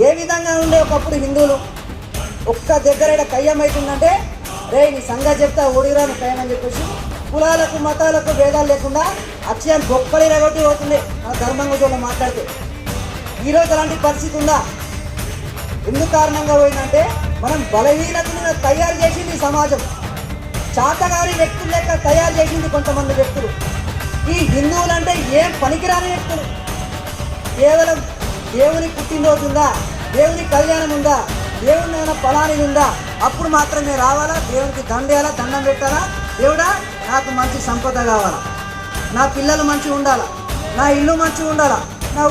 ఏ విధంగా ఉండే ఒకప్పుడు హిందువులు ఒక్క దగ్గర కయ్యం అవుతుందంటే రే నీ సంగతి చెప్తా ఓడిరాను కయ్యం అని చెప్పేసి కులాలకు మతాలకు భేదాలు లేకుండా అక్షయాన్ని గొప్పలు రగొట్టి పోతుంది మన ధర్మం గురించి మాట్లాడితే. ఈరోజు అలాంటి పరిస్థితి ఉందా? ఎందుకు కారణంగా పోయిందంటే మనం బలహీనతను తయారు చేసింది సమాజం, చాతగారి వ్యక్తులు లెక్క తయారు చేసింది కొంతమంది వ్యక్తులు. ఈ హిందువులంటే ఏం పనికిరాని వ్యక్తులు. కేవలం దేవుని పుట్టినరోజు ఉందా, దేవుని కళ్యాణం ఉందా, దేవుని ఏమైనా ఫలాని ఉందా, అప్పుడు మాత్రమే రావాలా, దేవునికి దండేయాలా, దండం పెట్టాలా, దేవుడా నాకు మంచి సంపద కావాలా, నా పిల్లలు మంచిగా ఉండాలా, నా ఇల్లు మంచిగా ఉండాలా, నా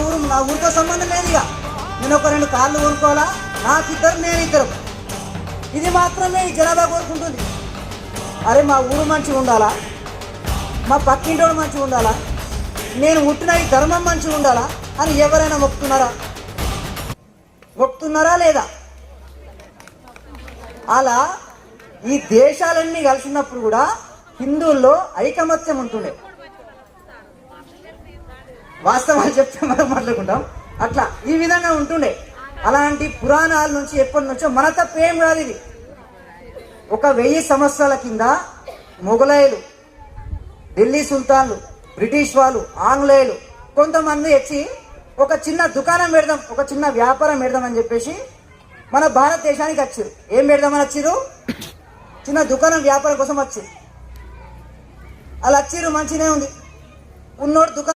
ఊరితో సంబంధం లేదు. ఇక నేను ఒక 2 కార్లు కొనుక్కోవాలా, నాకిద్దరు నేను ఇద్దరు, ఇది మాత్రమే ఈ జనాభా కోరుకుంటుంది. అరే మా ఊరు మంచిగా ఉండాలా, మా పక్కింటోడు మంచిగా ఉండాలా, నేను పుట్టిన ఈ ధర్మం మంచిగా ఉండాలా అని ఎవరైనా మొక్కుతున్నారా లేదా? అలా ఈ దేశాలన్నీ కలిసినప్పుడు కూడా హిందువుల్లో ఐకమత్యం ఉంటుండే. వాస్తవాలు చెప్తే మనం మాట్లాడుకుంటాం, అట్లా ఈ విధంగా ఉంటుండే. అలాంటి పురాణాల నుంచి ఎప్పటి నుంచో మన తప్పేం కాదు. ఇది ఒక 1000 సంవత్సరాల కింద మొఘలాయులు, ఢిల్లీ సుల్తాన్లు, బ్రిటిష్ వాళ్ళు, ఆంగ్లేయులు కొంతమంది వచ్చి ఒక చిన్న దుకాణం పెడదాం, ఒక చిన్న వ్యాపారం పెడదాం అని చెప్పేసి మన భారతదేశానికి వచ్చారు. ఏం పెడదామని వచ్చారు? చిన్న దుకాణం వ్యాపారం కోసం వచ్చారు. అలా వచ్చారు, మంచిగానే ఉంది. ఉన్నోడు దుకాణం